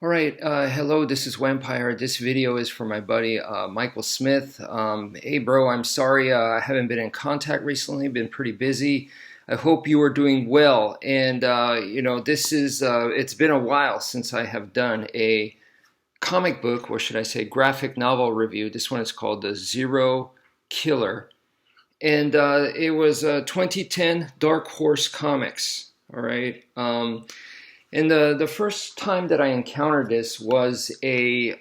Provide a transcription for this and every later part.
All right, hello, this is wmpyr. This video is for my buddy Michael Smith. Hey, bro, I'm sorry I haven't been in contact recently, been pretty busy. I hope you are doing well. And, it's been a while since I have done a comic book, or should I say graphic novel review. This one is called The Zero Killer. And it was 2010 Dark Horse Comics, all right? And the first time that I encountered this was a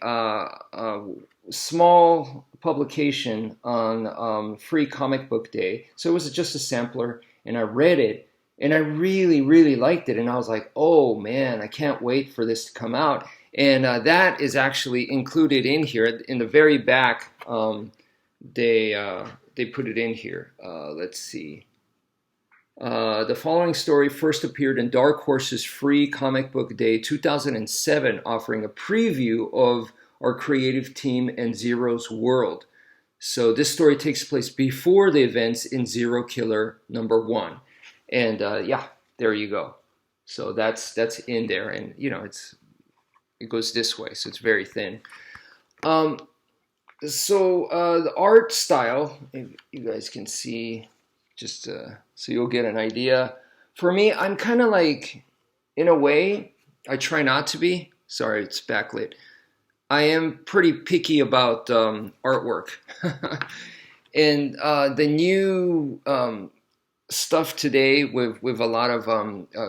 small publication on Free Comic Book Day. So it was just a sampler, and I read it, and I really, really liked it. And I was like, oh man, I can't wait for this to come out. And that is actually included in here in the very back. They put it in here. Let's see. The following story first appeared in Dark Horse's Free Comic Book Day 2007, offering a preview of our creative team and Zero's world. So this story takes place before the events in Zero Killer #1. And yeah, there you go. So that's in there, and it goes this way, so it's very thin. The art style, if you guys can see, just so you'll get an idea. For me, I'm kind of like, in a way, I try not to be. Sorry, it's backlit. I am pretty picky about artwork. And the new stuff today with a lot of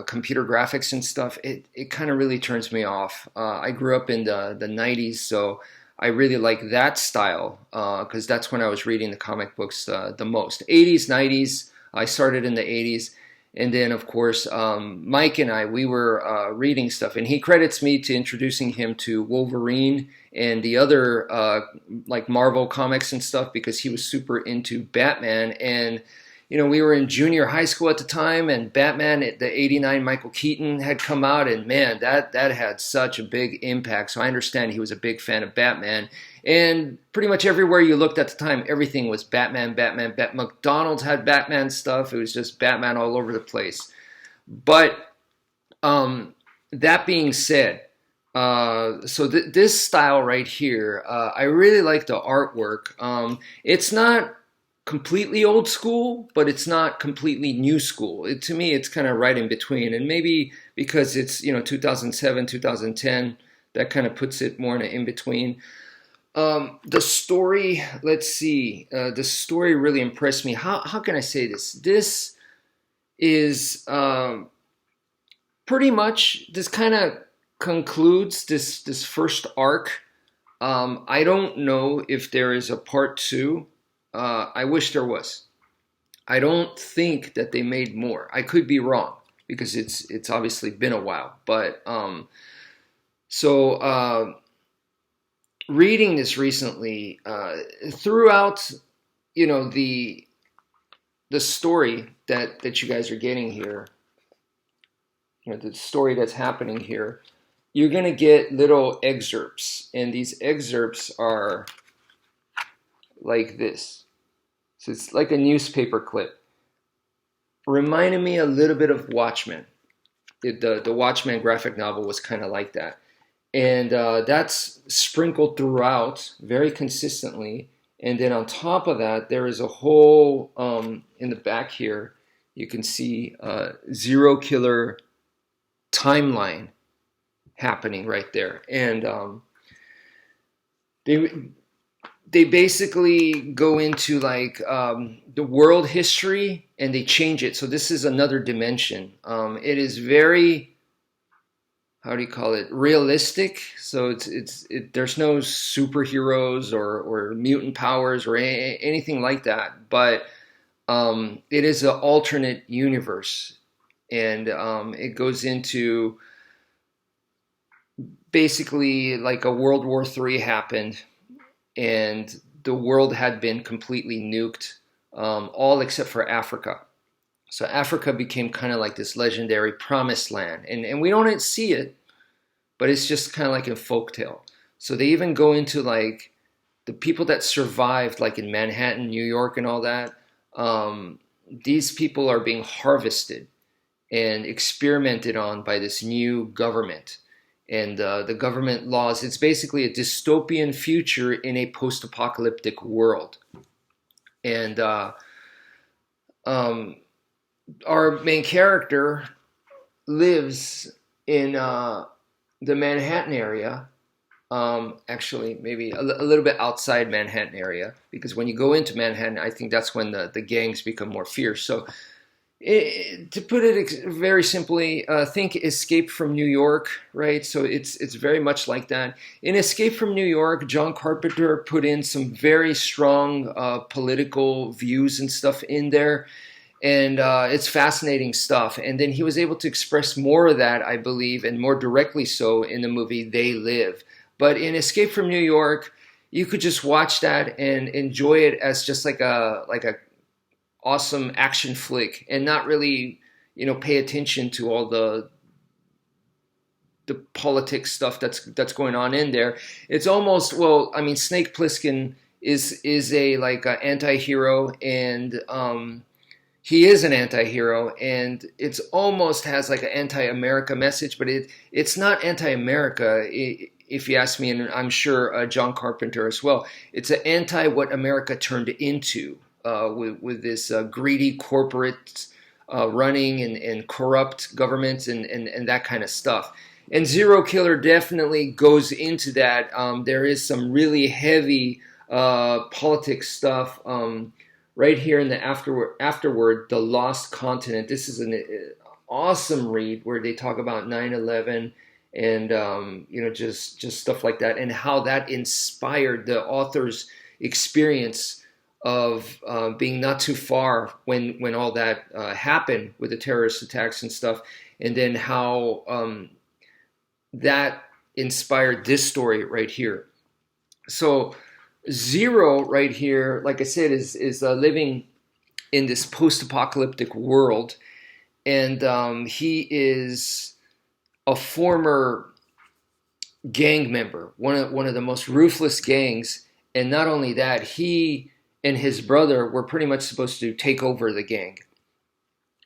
computer graphics and stuff, it kind of really turns me off. I grew up in the 90s, so I really like that style because that's when I was reading the comic books the most. 80s, 90s, I started in the 80s. And then, of course, Mike and we were reading stuff. And he credits me to introducing him to Wolverine and the other like Marvel comics and stuff because he was super into Batman. And we were in junior high school at the time, and Batman, the '89 Michael Keaton had come out, and man, that had such a big impact. So I understand he was a big fan of Batman. And pretty much everywhere you looked at the time, everything was Batman. McDonald's had Batman stuff. It was just Batman all over the place. But that being said, this style right here, I really like the artwork. It's not completely old school, but it's not completely new school. To me, it's kind of right in between. And maybe because it's 2007, 2010, that kind of puts it more in an in-between. The story, let's see. The story really impressed me. How can I say this? This is pretty much, this kind of concludes this first arc. I don't know if there is a part 2. I wish there was. I don't think that they made more. I could be wrong because it's obviously been a while. But reading this recently, throughout the story that you guys are getting here, the story that's happening here, you're gonna get little excerpts, and these excerpts are like this. So it's like a newspaper clip. Reminded me a little bit of Watchmen. The Watchmen graphic novel was kind of like that. And that's sprinkled throughout very consistently. And then on top of that, there is a whole, in the back here, you can see Zero Killer timeline happening right there. And they basically go into like the world history, and they change it. So this is another dimension. It is very, how do you call it, realistic. So there's no superheroes or mutant powers or anything like that. But it is an alternate universe, and it goes into basically like a World War III happened, and the world had been completely nuked, all except for Africa. So Africa became kind of like this legendary promised land. And we don't see it, but it's just kind of like a folktale. So they even go into like the people that survived, like in Manhattan, New York and all that. These people are being harvested and experimented on by this new government. and the government laws. It's basically a dystopian future in a post-apocalyptic world. And um, our main character lives in the Manhattan area. Actually, maybe a little bit outside Manhattan area, because when you go into Manhattan, I think that's when the gangs become more fierce. So to put it very simply, think Escape from New York, right? So it's very much like that. In Escape from New York, John Carpenter put in some very strong political views and stuff in there, and it's fascinating stuff. And then he was able to express more of that, I believe, and more directly so in the movie They Live. But in Escape from New York, you could just watch that and enjoy it as just like a awesome action flick, and not really, pay attention to all the politics stuff that's going on in there. It's almost, well, I mean, Snake Plissken is a like an anti-hero, and he is an anti-hero, and it's almost has like an anti-America message, but it's not anti-America, if you ask me, and I'm sure John Carpenter as well. It's an anti what America turned into. With this greedy corporate running and corrupt governments and that kind of stuff. And Zero Killer definitely goes into that. There is some really heavy politics stuff right here in the afterword, The Lost Continent. This is an awesome read where they talk about 9/11 and just stuff like that, and how that inspired the author's experience of being not too far when all that happened with the terrorist attacks and stuff, and then how that inspired this story right here. So Zero right here, like I said, is living in this post-apocalyptic world, and he is a former gang member, one of the most ruthless gangs, and not only that, he and his brother were pretty much supposed to take over the gang.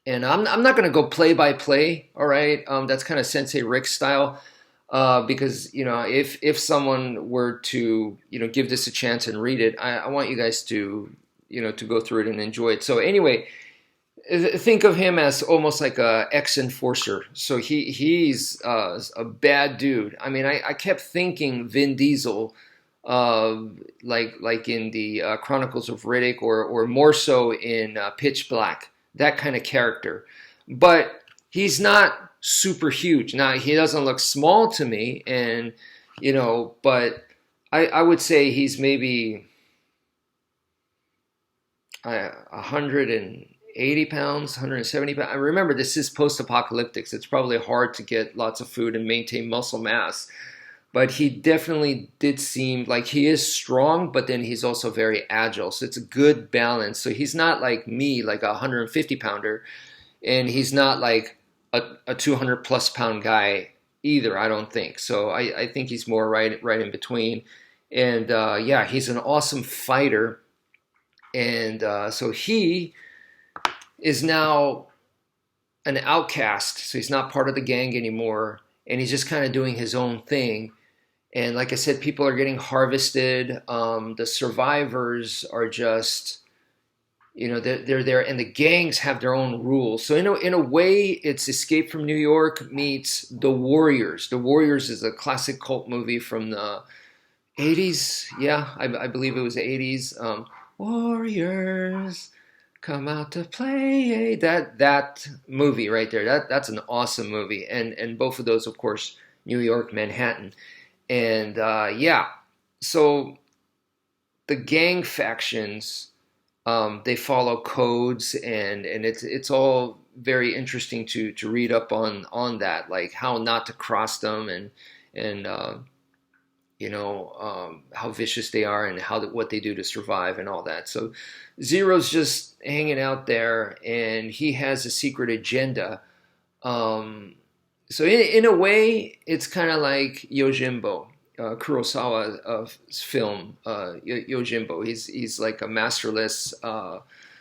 And I'm not going to go play by play, all right? That's kind of Sensei Rick style, because if someone were to give this a chance and read it, I want you guys to to go through it and enjoy it. So anyway, think of him as almost like a ex-enforcer. So he's a bad dude. I mean, I kept thinking Vin Diesel. Like in the Chronicles of Riddick, or more so in Pitch Black, that kind of character. But he's not super huge. Now, he doesn't look small to me, and but I would say he's maybe 180 pounds, 170 pounds. I remember, this is post-apocalyptic, so it's probably hard to get lots of food and maintain muscle mass. But he definitely did seem like he is strong, but then he's also very agile. So it's a good balance. So he's not like me, like a 150 pounder, and he's not like a 200 plus pound guy either, I don't think. So I think he's more right in between. And yeah, he's an awesome fighter. And so he is now an outcast. So he's not part of the gang anymore. And he's just kind of doing his own thing. And like I said, people are getting harvested. The survivors are just, they're there, and the gangs have their own rules. So in a way, it's Escape from New York meets The Warriors. The Warriors is a classic cult movie from the 80s. Yeah, I believe it was the 80s. Warriors, come out to play. That movie right there. That's an awesome movie. And both of those, of course, New York, Manhattan. And yeah, so the gang factions, they follow codes, and it's all very interesting to read up on that, like how not to cross them, and how vicious they are, and what they do to survive and all that. So Zero's just hanging out there, and he has a secret agenda. So in a way, it's kind of like Yojimbo, Kurosawa's film, Yojimbo. He's like a masterless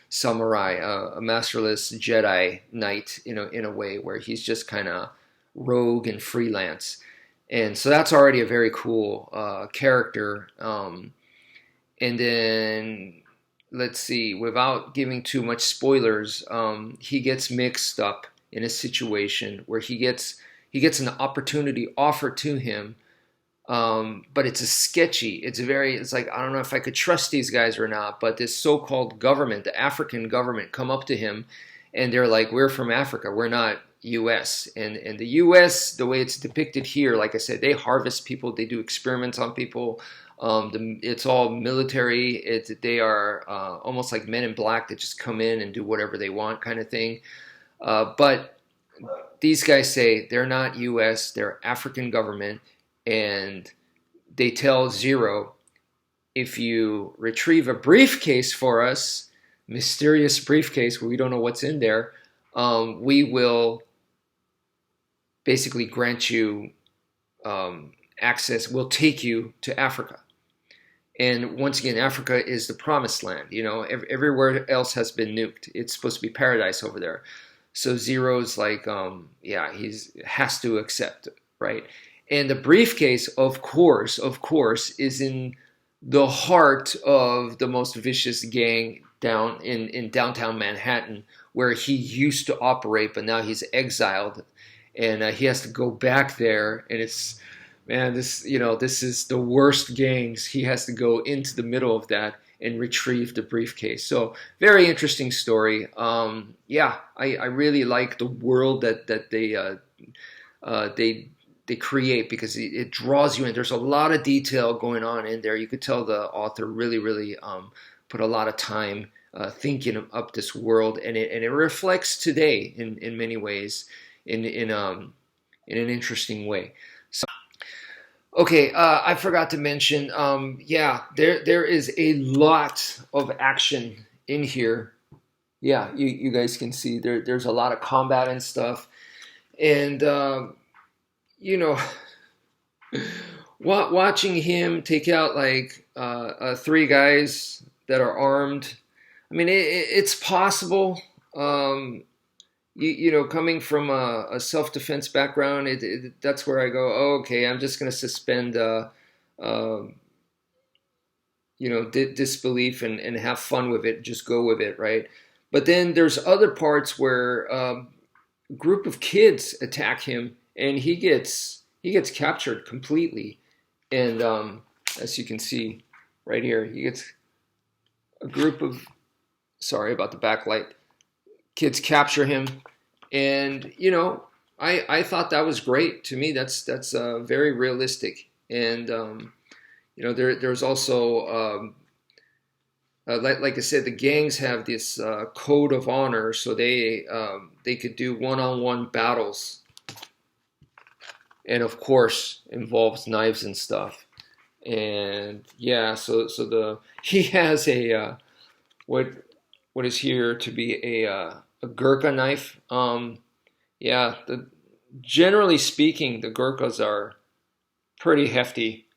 samurai, a masterless Jedi knight, in a way, where he's just kind of rogue and freelance. And so that's already a very cool character. And then let's see, without giving too much spoilers, he gets mixed up in a situation where he gets an opportunity offered to him, but it's a sketchy. It's like I don't know if I could trust these guys or not. But this so-called government, the African government, come up to him, and they're like, "We're from Africa. We're not U.S." And the U.S. the way it's depicted here, like I said, they harvest people. They do experiments on people. It's all military. They are almost like Men in Black that just come in and do whatever they want, kind of thing. But these guys say they're not U.S. They're African government, and they tell Zero, if you retrieve a briefcase for us, mysterious briefcase where we don't know what's in there, we will basically grant you access. We'll take you to Africa. And once again, Africa is the promised land. Everywhere else has been nuked. It's supposed to be paradise over there. So Zero's like, yeah, has to accept, right? And the briefcase, of course, is in the heart of the most vicious gang down in downtown Manhattan, where he used to operate, but now he's exiled, and he has to go back there. And it's, man, this is the worst gangs. He has to go into the middle of that and retrieve the briefcase. So very interesting story. Yeah, I really like the world that they create, because it draws you in. There's a lot of detail going on in there. You could tell the author really put a lot of time thinking up this world, and it reflects today in many ways in an interesting way. So, okay, I forgot to mention, yeah, there is a lot of action in here. Yeah, you guys can see there's a lot of combat and stuff, and you know, watching him take out like three guys that are armed. I mean, it's possible. Coming from a self-defense background, that's where I go, oh, okay, I'm just going to suspend, disbelief and have fun with it, just go with it, right? But then there's other parts where a group of kids attack him, and he gets captured completely. And as you can see right here, he gets a group of, sorry about the backlight, kids capture him, and I thought that was great. To me, that's very realistic. And there's also like I said, the gangs have this code of honor, so they could do one-on-one battles, and of course involves knives and stuff. And yeah, so he has a what is here to be a Gurkha knife. Yeah, generally speaking, the Gurkhas are pretty hefty,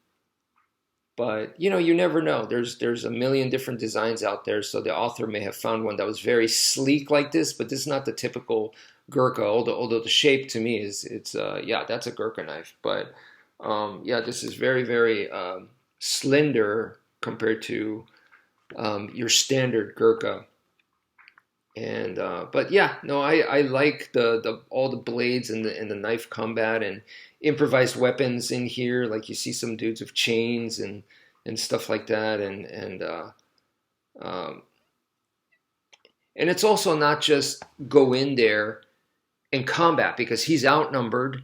but you never know. There's a million different designs out there, so the author may have found one that was very sleek like this, but this is not the typical Gurkha. Although the shape to me it's yeah, that's a Gurkha knife, but yeah, this is very slender compared to your standard Gurkha. And but yeah, no, I like the all the blades and the knife combat and improvised weapons in here. Like you see some dudes with chains and stuff like that, and it's also not just go in there and combat, because he's outnumbered,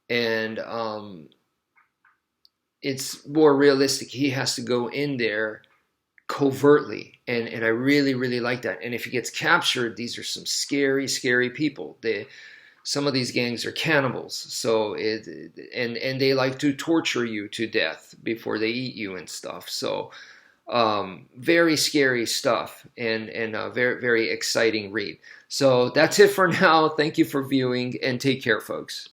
and it's more realistic. He has to go in there covertly, and I really like that. And if he gets captured, these are some scary people. Some of these gangs are cannibals, so and they like to torture you to death before they eat you and stuff. So very scary stuff, and a very exciting read. So that's it for now. Thank you for viewing, and take care, folks.